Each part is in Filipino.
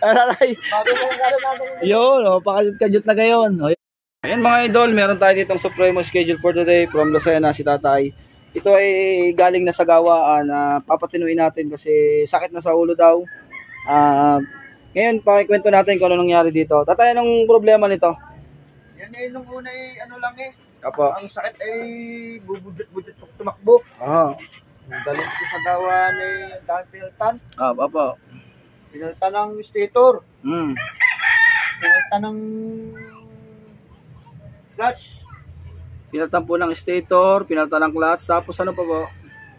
Aray. Yun, pakajut na gayon. Ayan mga idol, meron tayo ditong Supremo schedule for today from Lucena, si Tatay. Ito ay galing na sa gawaan na papatinuin natin kasi sakit na sa ulo daw. Ngayon, pakikwento natin kung ano nangyari dito. Tatay, anong problema nito? Yan eh, nung una eh, ano lang eh. Apo. Ang sakit ay bubudjot-budjot tumakbo. Oo. Galing ko sa gawa ni dahil pinaltan. Apo. Pinaltan ng stator. Pinaltan ng clutch. Pinaltan po ng stator, pinaltan ng clutch, tapos ano pa po?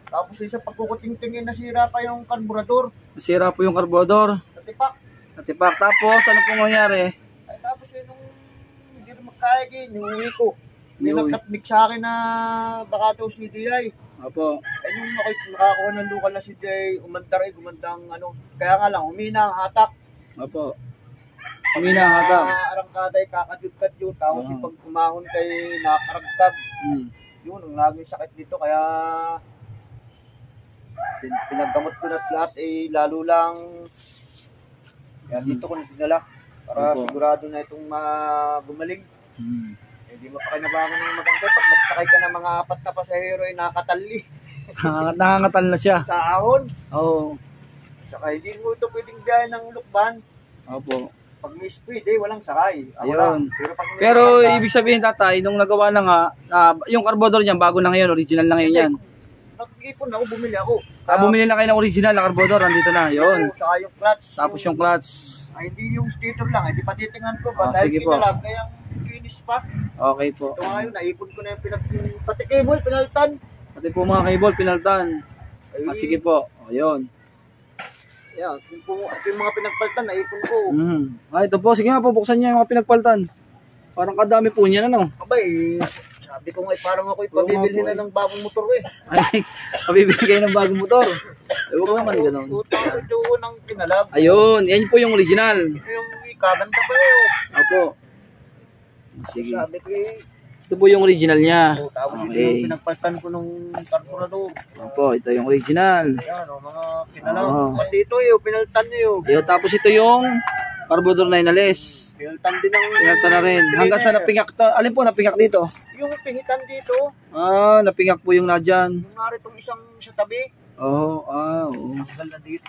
Tapos isa pagkukuting-tingin nasira pa yung karburador. Nasira po yung karburador. Natipak. Tapos ano pong nangyari? Ay tapos yun nung hindi na magkaigin, inuwi ko. May nagkatmik sa akin na baka daw CDI. Apo. Ay nung nakakuha ng lokal na CDI, gumandang ano. Kaya nga lang, humina ang hatak. Apo. Humina ang hatak. Arangkada ay kakadyut-kadyut. Tapos pag kumahon kay nakakaragkag. Yun, ang laging sakit dito. Kaya pinaggamot ko na lahat eh lalo lang. Kaya dito ko nagdala para sigurado na itong gumaling. Hindi mapakinabangan ng maganda. Pag nagsakay ka ng mga 4 na pasahero ay nakatali. Nakakatal na siya. Sa ahon. Oo. Saka hindi mo ito pwedeng biyahe ng lukban. Opo. Pag may speed eh, walang sakay. Ayun. Pero ibig sabihin Tatay, nung nagawa na nga, yung carburetor niyan bago na ngayon, original na ngayon yan. Nag-ipon ako, bumili ako. Bumili na kayo ng original na carburetor, andito na. Yun. Saka yung clutch. Tapos yung clutch. Ay, hindi yung stator lang. Hindi pa titingan ko ba? Sige po. Dahil kaya kinis pa. Okay po. Ito ngayon, naipon ko na yung pati cable, pinaltan. Pati po mga cable, pinaltan. Sige po. Ayun. Yan, yung mga pinagpaltan, naipon ko. Ito po. Sige nga po, buksan niya yung mga pinagpaltan. Parang kadami po niyan, ano? Abay, sabi ko nga, parang ako ipabibili na ng bagong motor eh. Ay, pabibili kayo ng bagong motor. Huwag naman gano'n. Ito ng kinalab. Ayun, yan po yung original. Yung ikaganda pa eh. Apo. Sige. Sabi ko eh. Ito po yung original niya. Tapos ito yung pinagpaltan ko nung karburador. Opo, ito yung original. Yan o, mga kinalab. Pati ito eh, pinaltan niyo. Tapos ito yung carburetor na inalis. Pinaltan din ang... Pinaltan na rin. Hanggang sa napingak. Alin po napingak dito? Yung pingitan dito. Napingak po yung nadyan. Yung naritong isang sa tabi. Oo. Tagal na dito.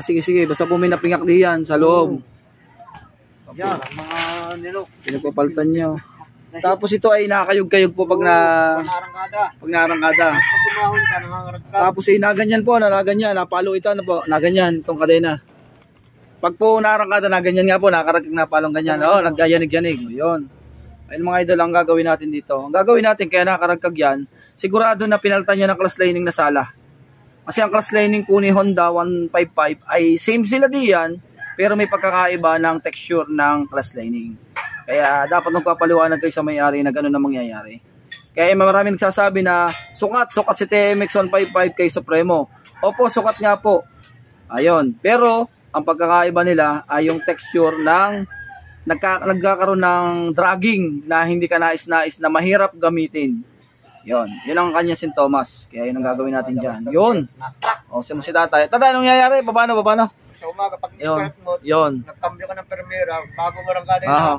Sige. Basta po may napingak diyan sa loob. Yan, ang mga nilok. Pinagpapaltan nyo. Tapos ito ay nakakayog-kayog po pag narangkada. Pag kumahon ka, nangangaragkad. Tapos ay naganyan po, nalaganyan. Napalo ito, ano po, naganyan itong kadena. Pag po narangkada, naganyan nga po, nakaragkag na palong ganyan. Nagyayanig-yanig. Yun. Ayun mga idol, ang gagawin natin dito. Ang gagawin natin, kaya nakaragkag yan, sigurado na pinaltan niya ng clutch lining na sala. Kasi ang clutch lining po ni Honda 155 ay same sila diyan, pero may pagkakaiba ng texture ng clutch lining. Kaya dapat magpapaliwanag kayo sa may-ari na gano'n na mangyayari. Kaya maraming nagsasabi na sukat si TMX 155 kay Supremo. Opo, sukat nga po. Ayun. Pero ang pagkakaiba nila ay yung texture ng nagkakaroon ng dragging na hindi ka nais-nais na mahirap gamitin. Yun ang kanyang sintomas. Kaya yun ang gagawin natin dyan. Yun. O, si Tatay. Tatay, anong nangyayari? Paano? Sa umaga, pag discard mo, nagkambyo ka ng permera, bago mo lang kanina.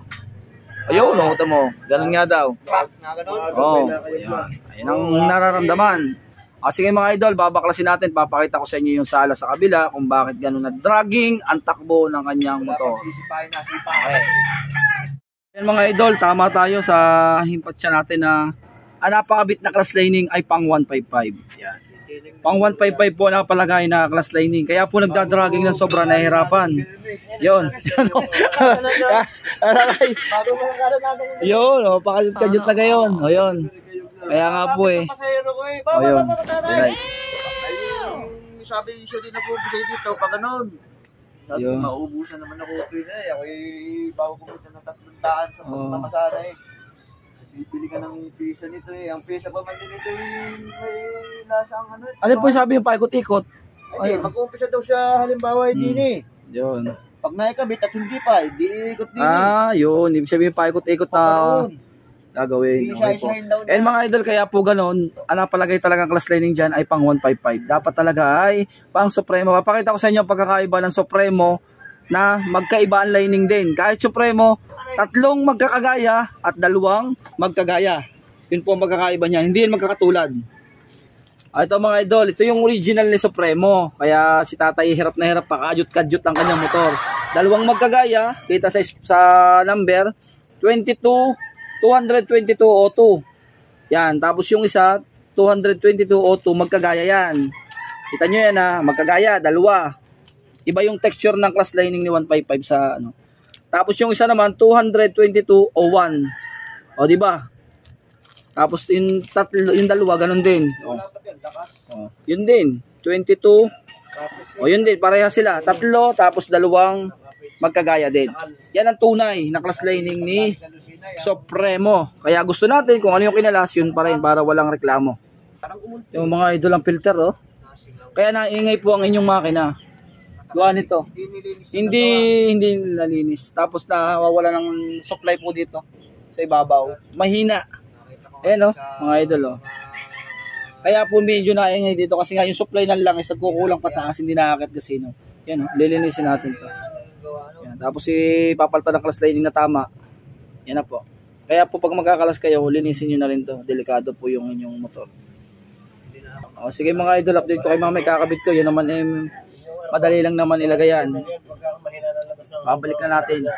Ayun, ito mo. Ganun nga daw. Na Oo. ganun? Ayun ang nararamdaman. Sige mga idol, babaklasin natin. Papakita ko sa inyo yung sala sa kabila kung bakit ganun na dragging ang takbo ng kanyang motor. Okay. Yan mga idol, tama tayo sa himpatsa natin na ang napakabit na clutch lining ay pang 155. Yan. Pang 155 po napalagay na clutch lining. Kaya po nagdadragging ng sobra nahihirapan. Yun. Yun, pakajut-kajut na gayon. Yun. Kaya nga po eh. Yun. Sabi siya din ako sa dito, pag ganun. Sabi ko, maubusan naman ako eh. Ako bago kumita ng 300 sa pagmamasara eh. Bibili ka ng pisa nito eh. Ang pisa pa man din ito may lasang ano. Ano po sabi yung paikot-ikot? Ay, mag-umpisa daw siya halimbawa din eh. Yun. Pag naikabit at hindi pa, hindi ikot din yun. Ibig sabihin paikot-ikot na gagawin. Okay po. And mga idol, kaya po ganun, ang napalagay talagang class lining dyan ay pang 155. Dapat talaga ay pang Supremo. Papakita ko sa inyo ang pagkakaiba ng Supremo na magkaiba ang lining din. Kahit Supremo, 3 magkakagaya at 2 magkagaya. Yun po ang magkakaiba niyan. Hindi yan magkakatulad. Ito mga idol, ito yung original ni Supremo. Kaya si tatay hirap na hirap pa, kadyot-kadyot ang kanyang motor. 2 magkagaya, kita sa number, 222 O2. Yan, tapos yung isa, 222 O2, magkagaya yan. Kita nyo yan ha, magkagaya, 2. Iba yung texture ng class lining ni 155 sa ano. Tapos yung isa naman, 222 O1. O, diba? Tapos yung 2, ganun din. O. O, yun din, 22. O, yun din, pareha sila. 3, tapos 2 magkagaya din. Yan ang tunay na class lining ni Supremo. Kaya gusto natin kung ano yung kinalas, yun pa rin para walang reklamo. Yung mga idol ang filter, oh. Kaya naingay po ang inyong makina. Gawa nito. Hindi nalinis. Tapos nawawala ng supply po dito sa ibabaw. Mahina. Ayan, oh, mga idol, oh. Kaya po medyo naingay dito kasi nga yung supply ng langis nagkukulang pataas, hindi nakakit kasi, no. Yan, oh, lilinisin natin to. Yan. Tapos papalitan ng class lining na tama. Yan na po. Kaya po pag magkakalas kayo, linisin nyo na rin to. Delikado po yung inyong motor. O, sige mga idol, update ko kay mga may kakabit ko. Yun naman madali lang naman ilagay yan. Babalik na natin.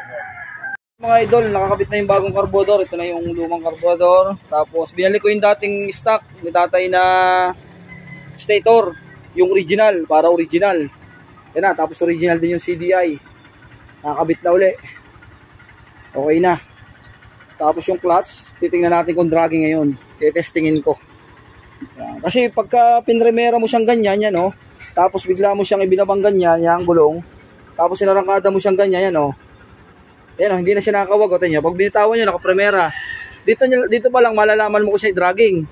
Mga idol, nakakabit na yung bagong carburetor. Ito na yung lumang carburetor. Tapos binalik ko yung dating stock ni tatay na stator. Yung original, para original. Yan na, tapos original din yung CDI. Nakakabit na uli. Okay na. Tapos yung clutch, titingnan natin kung dragging ngayon. I-testingin ko. Yan. Kasi pagka pinremera mo siyang ganyan, yan, oh. Tapos bigla mo siyang ibinabang ganyan, yung gulong. Tapos sinarangkada mo siyang ganyan, yan, oh. Yan, oh, hindi na siya nakakawag. O, tingnan, pag binitawan nyo, nakapremera. Dito pa lang malalaman mo kung siya dragging.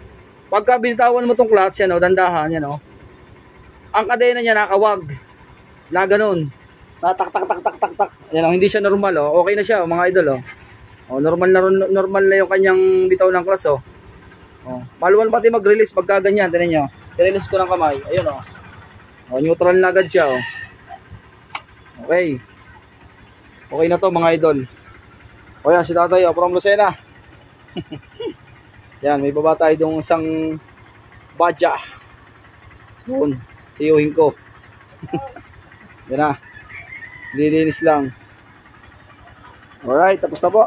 Pagka binitawan mo tong clutch, yan, oh, dandahan, yan, oh. Ang kadena niya nakawag. Na ganun. Tak. Yan, oh, hindi siya normal, oh. Okay na siya, oh, mga idol, oh. Oh, normal na yung kanyang bitaw ng clutch, oh. Oh, maluwal pati mag-release pagka ganyan, tingnan niyo. I-release ko ng kamay. Ayun, oh. Oh, neutral na agad siya, oh. Okay. Okay na to, mga idol. O yan, si tatay, oh, from Lucena. Yan, may baba tayo dong isang badya. Doon, tiyuhin ko. Yan na. Lilinis lang. Alright, tapos na po.